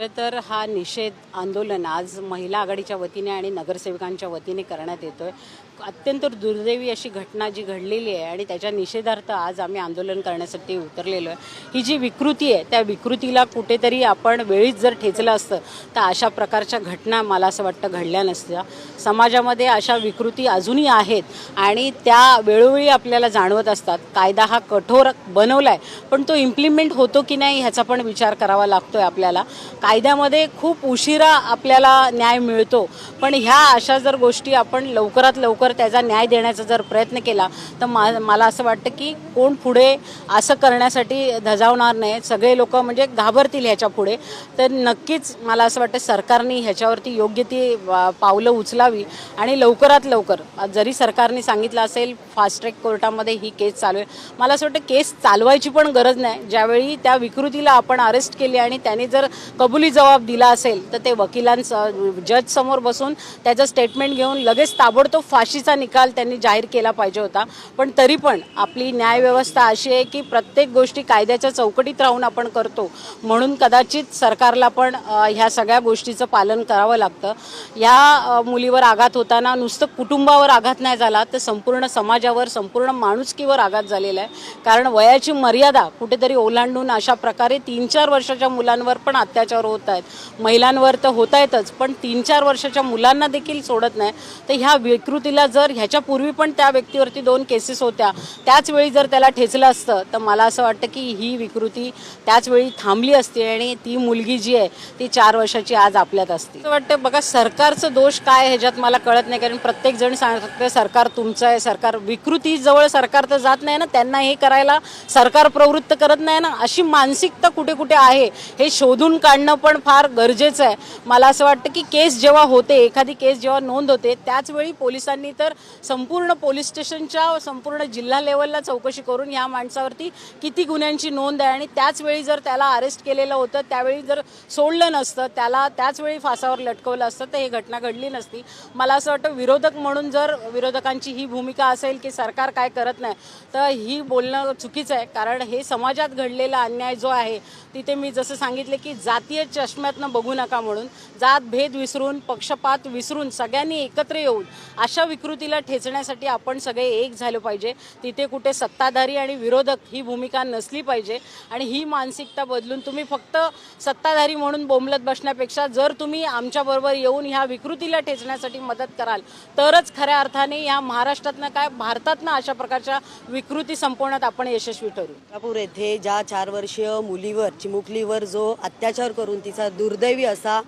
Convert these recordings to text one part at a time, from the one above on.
खरं तर हा निषेध आंदोलन आज महिला आघाडीच्या वतीने आणि नगरसेवकांच्या वतीने करण्यात येतोय। अत्यंत दुर्दैवी अशी घटना जी घडलेली आहे आणि त्याच्या निषेधार्थ आज आम्ही आंदोलन करण्यासाठी उतरलेलो आहे। ही जी विकृती आहे त्या विकृतीला कुठेतरी आपण वेळीच जर ठेचलं असतं तर अशा प्रकारच्या घटना मला असं वाटतं घडल्या नसत्या। समाजामध्ये अशा विकृती अजूनही आहेत आणि त्या वेळोवेळी आपल्याला जाणवत असतात। कायदा हा कठोर बनवलाय पण तो इम्प्लिमेंट होतो की नाही ह्याचा पण विचार करावा लागतोय आपल्याला। कायद्यामध्ये खूप उशिरा आपल्याला न्याय मिळतो पण ह्या अशा जर गोष्टी आपण लवकरात लवकर त्याचा न्याय देण्याचा जर प्रयत्न केला तर मला असं वाटतं की कोण पुढे असं करण्यासाठी धजावणार नाही। सगळे लोक म्हणजे घाबरतील ह्याच्या पुढे। तर नक्कीच मला असं वाटतं सरकारने ह्याच्यावरती योग्य ती पावलं उचलावी आणि लवकरात लवकर जरी सरकारने सांगितलं असेल फास्ट ट्रॅक कोर्टामध्ये ही केस चालू आहे, मला असं वाटतं केस चालवायची पण गरज नाही। ज्यावेळी त्या विकृतीला आपण अरेस्ट केली आणि त्याने जर कबुली जबाब दिला असेल तर ते वकिलांचं जज समोर बसून त्याचं स्टेटमेंट घेऊन लगेच ताबडतोब फाशीचा निकाल त्यांनी जाहीर केला पाहिजे होता। पण तरी पण आपली न्यायव्यवस्था अशी आहे की प्रत्येक गोष्टी कायद्याच्या चौकटीत राहून आपण करतो, म्हणून कदाचित सरकारला पण ह्या सगळ्या गोष्टीचं पालन करावं लागतं। या मुलीवर आघात होताना नुसतं कुटुंबावर आघात नाही झाला तर संपूर्ण समाजावर संपूर्ण माणुसकीवर आघात झालेला आहे। कारण वयाची मर्यादा कुठेतरी ओलांडून अशा प्रकारे 3-4 वर्षाच्या मुलांवर पण अत्याचार होत आहेत। महिलांवर तर होत आहेतच पण 3-4 वर्षाच्या मुलांना देखील सोडत नाही। तर ह्या विकृतीला जर ह्याच्यापूर्वी पण त्या व्यक्तीवरती 2 केसेस होत्या, त्याच वेळी जर त्याला ठेचलं असतं तर मला असं वाटतं की ही विकृती त्याच वेळी थांबली असती आणि ती मुलगी जी आहे ती 4 वर्षाची आज आपल्यात असती। असं वाटतं बघा सरकारचं दोष काय ह्याच्यात मला कळत नाही। कारण प्रत्येक जण सांगतं सरकार तुमचं आहे, सरकार विकृतीजवळ सरकार तर जात नाही ना, त्यांना हे करायला सरकार प्रवृत्त करत नाही ना, अशी मानसिकता कुठे कुठे आहे हे शोधून काढणं पण फार गरजेचं आहे। मला असं वाटतं की केस जेव्हा होते, एखादी केस जेव्हा नोंद होते त्याच वेळी पोलिसांनी तर संपूर्ण पोलीस स्टेशनच्या संपूर्ण जिल्हा लेवलला चौकशी करून ह्या माणसावरती किती गुन्ह्यांची नोंद आहे आणि त्याच वेळी जर त्याला अरेस्ट केलेलं होतं, त्यावेळी जर सोडलं नसतं, त्याला त्याच वेळी फासावर लटकवलं असतं तर ही घटना घडली नसती। मला असं वाटतं विरोधक म्हणून जर विरोधकांची ही भूमिका असेल की सरकार काय करत नाही तर ही बोलणं चुकीचं आहे। कारण हे समाजात घडलेला अन्याय जो आहे तिथे मी जसं सांगितले की जातीय चष्म्यातनं बघू नका म्हणून, जात भेद विसरून पक्षपात विसरून सगळ्यांनी एकत्र येऊन अशा विकृतीला ठेचण्यासाठी आपण सगळे एक झाले पाहिजे। तिथे कुठे सत्ताधारी आणि विरोधक ही भूमिका नसली पाहिजे आणि ही मानसिकता बदलून तुम्ही फक्त सत्ताधारी म्हणून बोंबलत बसण्यापेक्षा जर तुम्ही आमच्याबरोबर येऊन ह्या विकृतीला ठेचण्यासाठी मदत कराल तरच खऱ्या अर्थाने या महाराष्ट्रातनं काय भारतातनं अशा प्रकारच्या विकृती संपवण्यात आपण यशस्वी ठरू। कोल्हापूर येथे ज्या 4 वर्षीय मुलीवर चिमुकलीवर जो अत्याचार करून तिचा दुर्दैवी असा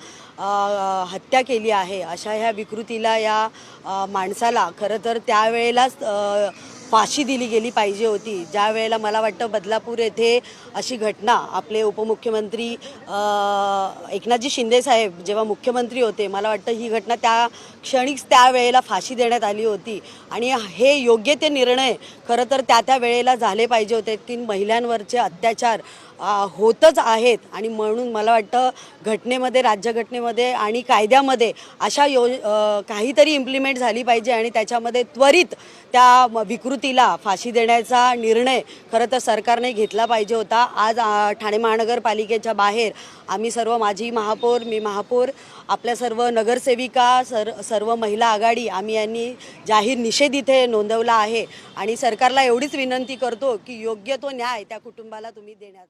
हत्या केली आहे, अशा ह्या विकृतीला या माणसाला खरं तर त्यावेळेलाच फाशी दिली गेली पाहिजे होती। ज्या वेळेला मला वाटतं बदलापूर येथे अशी घटना आपले उपमुख्यमंत्री एकनाथजी शिंदे साहेब जेव्हा मुख्यमंत्री होते, मला वाटतं ही घटना त्या क्षणिक त्यावेळेला फाशी देण्यात आली होती आणि हे योग्य ते निर्णय खरं तर त्या वेळेला झाले पाहिजे होते की महिलांवरचे अत्याचार होतच आहेत आणि म्हणून मला वाटतं घटनेमध्ये राज्यघटनेमध्ये आणि कायद्यामध्ये अशा काहीतरी इम्प्लिमेंट झाली पाहिजे आणि त्याच्यामध्ये त्वरित त्या विकृतीला फाशी देण्याचा निर्णय खरं तर सरकारने घेतला पाहिजे होता। आज ठाणे महानगरपालिकेच्या बाहेर आम्ही सर्व माजी महापौर, मी महापौर, आपल्या सर्व नगरसेविका, सर्व महिला आघाडी आम्ही यांनी जाहीर निषेध इथे नोंदवला आहे आणि सरकारला एवढीच विनंती करतो की योग्य तो न्याय त्या कुटुंबाला तुम्ही देण्यात